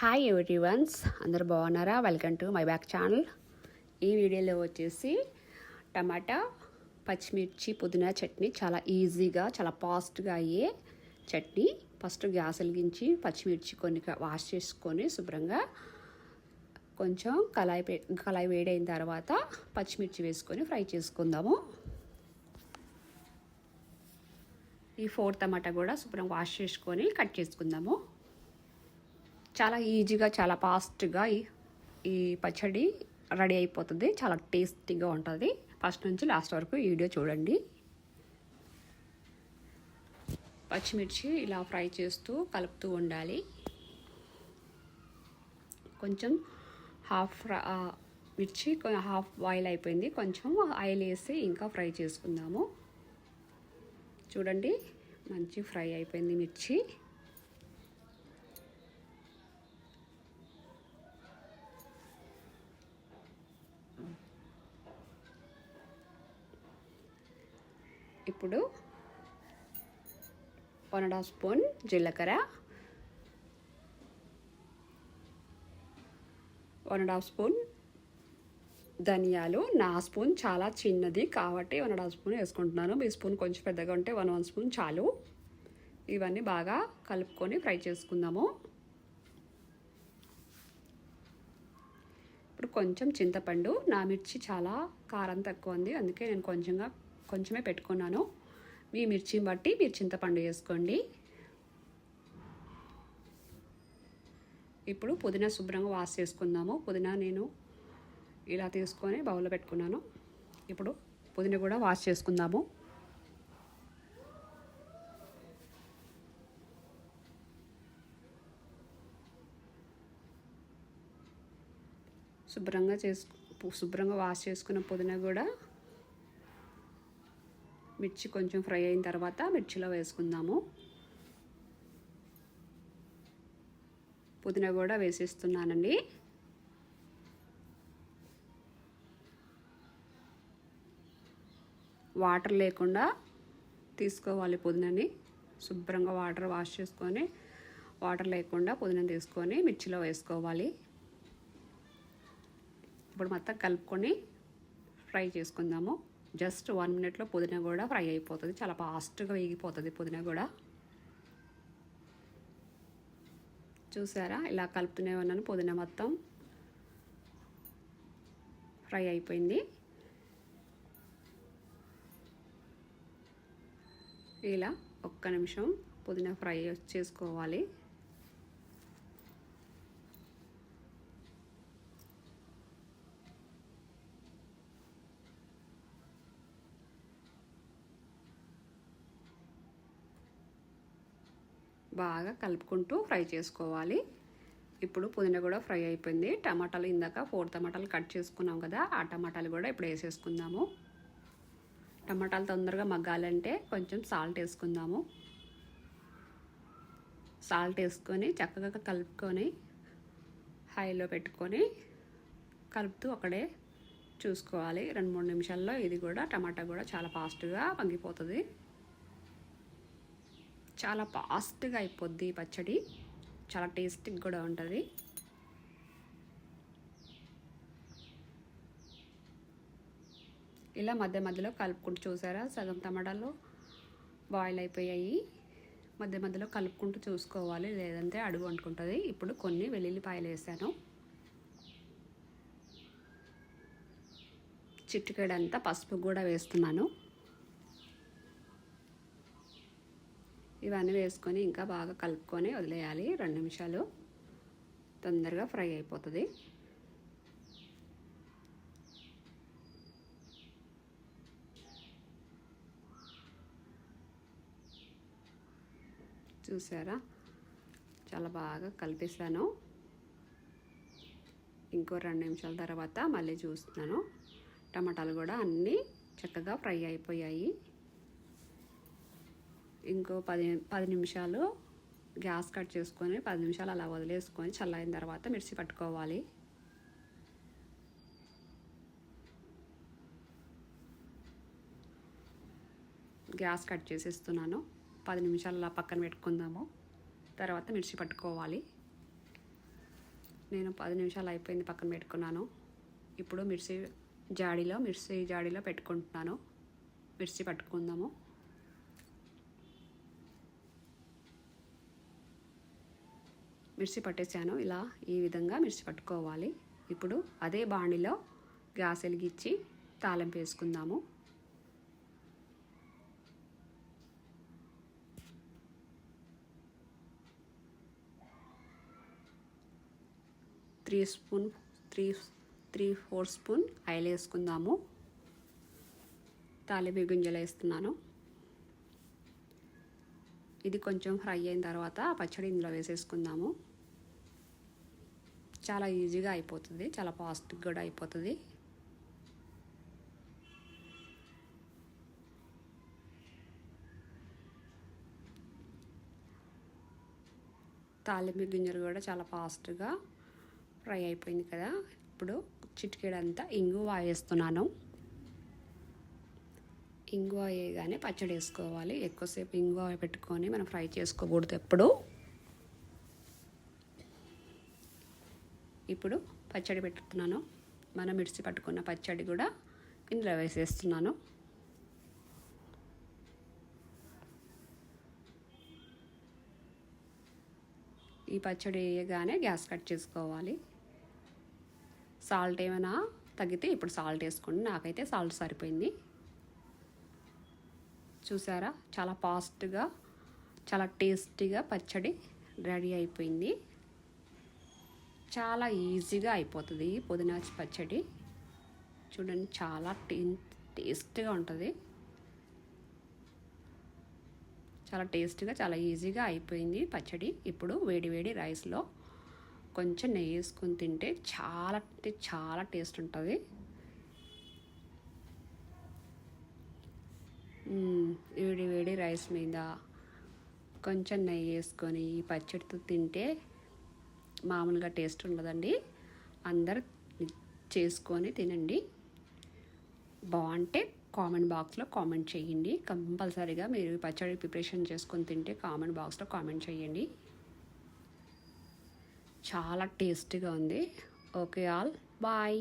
Hi everyone's, అందరు బాగున్నారా? Welcome to my back channel. ఈ వీడియోలో వచ్చేసి టమాటా, పచ్చిమిర్చి, పుదీనా చట్నీ చాలా ఈజీగా చాలా ఫాస్ట్గా అయ్యే చట్నీ. ఫస్ట్ గ్యాస్ వెలిగించి పచ్చిమిర్చి కొన్ని వాష్ చేసుకొని శుభ్రంగా కొంచెం కళాయి వేడైన తర్వాత పచ్చిమిర్చి వేసుకొని ఫ్రై చేసుకుందాము. ఈ 4 టమాటా కూడా శుభ్రంగా వాష్ చేసుకొని కట్ చేసుకుందాము. చాలా ఈజీగా చాలా ఫాస్ట్గా ఈ పచ్చడి రెడీ అయిపోతుంది. చాలా టేస్టీగా ఉంటుంది. ఫస్ట్ నుంచి లాస్ట్ వరకు ఈ వీడియో చూడండి. పచ్చిమిర్చి ఇలా ఫ్రై చేస్తూ కలుపుతూ ఉండాలి. కొంచెం మిర్చి హాఫ్ బాయిల్ అయిపోయింది. కొంచెం ఆయిల్ వేసి ఇంకా ఫ్రై చేసుకుందాము. చూడండి, మంచి ఫ్రై అయిపోయింది మిర్చి. ఇప్పుడు 1.5 స్పూన్ జీలకర్ర, 1.5 స్పూన్ ధనియాలు. నా స్పూన్ చాలా చిన్నది కాబట్టి 1.5 స్పూన్ వేసుకుంటున్నాను. మీ స్పూన్ కొంచెం పెద్దగా ఉంటే 1 స్పూన్ చాలు. ఇవన్నీ బాగా కలుపుకొని ఫ్రై చేసుకుందాము. ఇప్పుడు కొంచెం చింతపండు. నా మిర్చి చాలా కారం తక్కువ ఉంది, అందుకే నేను కొంచెమే పెట్టుకున్నాను. మీ మిర్చిని బట్టి మీరు చింతపండు వేసుకోండి. ఇప్పుడు పుదీనా శుభ్రంగా వాష్ చేసుకుందాము. పుదీనా నేను ఇలా తీసుకొని బౌల్లో పెట్టుకున్నాను. ఇప్పుడు పుదీనా కూడా వాష్ చేసుకుందాము. శుభ్రంగా వాష్ చేసుకున్న పుదీనా కూడా మిర్చి కొంచెం ఫ్రై అయిన తర్వాత మిర్చిలో వేసుకుందాము. పుదీనా కూడా వేసేస్తున్నానండి. వాటర్ లేకుండా తీసుకోవాలి పుదీనాని. శుభ్రంగా వాష్ చేసుకొని వాటర్ లేకుండా పుదీనాని తీసుకొని మిర్చిలో వేసుకోవాలి. ఇప్పుడు మొత్తం కలుపుకొని ఫ్రై చేసుకుందాము. జస్ట్ 1 మినిట్లో పుదీనా కూడా ఫ్రై అయిపోతుంది. చాలా ఫాస్ట్గా వేగిపోతుంది పుదీనా కూడా. చూసారా, ఇలా కలుపుతూనే ఉన్నాను. పుదీనా మొత్తం ఫ్రై అయిపోయింది. ఇలా 1 నిమిషం పుదీనా ఫ్రై చేసుకోవాలి. బాగా కలుపుకుంటూ ఫ్రై చేసుకోవాలి. ఇప్పుడు పుదీనా కూడా ఫ్రై అయిపోయింది. టమాటాలు ఇందాక 4 టమాటాలు కట్ చేసుకున్నాం కదా, ఆ టమాటాలు కూడా ఇప్పుడు వేసేసుకుందాము. టమాటాలు తొందరగా మగ్గాలంటే కొంచెం సాల్ట్ వేసుకుందాము. సాల్ట్ వేసుకొని చక్కగా కలుపుకొని హైలో పెట్టుకొని కలుపుతూ అక్కడే చూసుకోవాలి. 2-3 నిమిషాల్లో ఇది కూడా టమాటా కూడా చాలా ఫాస్ట్గా మగ్గిపోతుంది. చాలా ఫాస్ట్గా అయిపోద్ది పచ్చడి. చాలా టేస్టీగా కూడా ఉంటుంది. ఇలా మధ్యలో కలుపుకుంటూ, చూసారా, సగం టమాటాలు బాయిల్ అయిపోయాయి. మధ్యలో కలుపుకుంటూ చూసుకోవాలి, లేదంటే అడుగు అంటుకుంటుంది. ఇప్పుడు కొన్ని వెల్లుల్లిపాయలు వేసాను. చిటికెడంతా పసుపు కూడా వేస్తున్నాను. ఇవన్నీ వేసుకొని ఇంకా బాగా కలుపుకొని వదిలేయాలి. 2 నిమిషాలు తొందరగా ఫ్రై అయిపోతుంది. చూసారా, చాలా బాగా కలిపేసాను. ఇంకో 2 నిమిషాల తర్వాత మళ్ళీ చూస్తున్నాను. టమాటాలు కూడా అన్నీ చక్కగా ఫ్రై అయిపోయాయి. ఇంకో 10 నిమిషాలు గ్యాస్ కట్ చేసుకొని 10 నిమిషాలు అలా వదిలేసుకొని చల్లైన తర్వాత మిర్చి పట్టుకోవాలి. గ్యాస్ కట్ చేసేస్తున్నాను. 10 నిమిషాలు అలా పక్కన పెట్టుకుందాము. తర్వాత మిర్చి పట్టుకోవాలి. నేను 10 నిమిషాలు అయిపోయింది, పక్కన పెట్టుకున్నాను. ఇప్పుడు మిర్చి జాడీలో పెట్టుకుంటున్నాను. మిర్చి పట్టుకుందాము. మిర్చి పట్టేసాను. ఇలా ఈ విధంగా మిర్చి పట్టుకోవాలి. ఇప్పుడు అదే బాండిలో గ్యాస్ వెలిగించి తాలింపు వేసుకుందాము. త్రీ ఫోర్ స్పూన్ ఆయిల్ వేసుకుందాము. తాలింపు గింజలు వేస్తున్నాను. ఇది కొంచెం ఫ్రై అయిన తర్వాత పచ్చడి ఇందులో వేసేసుకుందాము. చాలా ఈజీగా అయిపోతుంది, చాలా ఫాస్ట్గా కూడా అయిపోతుంది. తాలింపు గింజలు కూడా చాలా ఫాస్ట్గా ఫ్రై అయిపోయింది కదా. ఇప్పుడు చిటికెడంతా ఇంగువ వేస్తున్నాను. ఇంగువ వేయగానే పచ్చడి వేసుకోవాలి. ఎక్కువసేపు ఇంగువ పెట్టుకొని మనం ఫ్రై చేసుకోకూడదు ఎప్పుడు. ఇప్పుడు పచ్చడి పెట్టుతున్నాను. మనం మిర్చి పట్టుకున్న పచ్చడి కూడా ఇందులో వేసేస్తున్నాను. ఈ పచ్చడి వేయగానే గ్యాస్ కట్ చేసుకోవాలి. సాల్ట్ ఏమైనా తగ్గితే ఇప్పుడు సాల్ట్ వేసుకోండి. నాకైతే సాల్ట్ సరిపోయింది. చూసారా, చాలా ఫాస్ట్గా చాలా టేస్టీగా పచ్చడి రెడీ అయిపోయింది. చాలా ఈజీగా అయిపోతుంది ఈ పుదీనా పచ్చడి. చూడండి, చాలా టేస్ట్గా ఉంటుంది. చాలా టేస్ట్గా చాలా ఈజీగా అయిపోయింది పచ్చడి. ఇప్పుడు వేడి రైస్లో కొంచెం నెయ్యి వేసుకొని తింటే చాలా అంటే చాలా టేస్ట్ ఉంటుంది. వేడి రైస్ మీద కొంచెం నెయ్యి వేసుకొని ఈ పచ్చడితో తింటే మామూలుగా టేస్ట్ ఉండదండి. అందరు చేసుకొని తినండి. బాగుంటే కామెంట్ బాక్స్లో కామెంట్ చేయండి. కంపల్సరీగా మీరు పచ్చడి ప్రిపరేషన్ చేసుకొని తింటే కామెంట్ బాక్స్లో కామెంట్ చేయండి. చాలా టేస్టీగా ఉంది. Okay all, bye.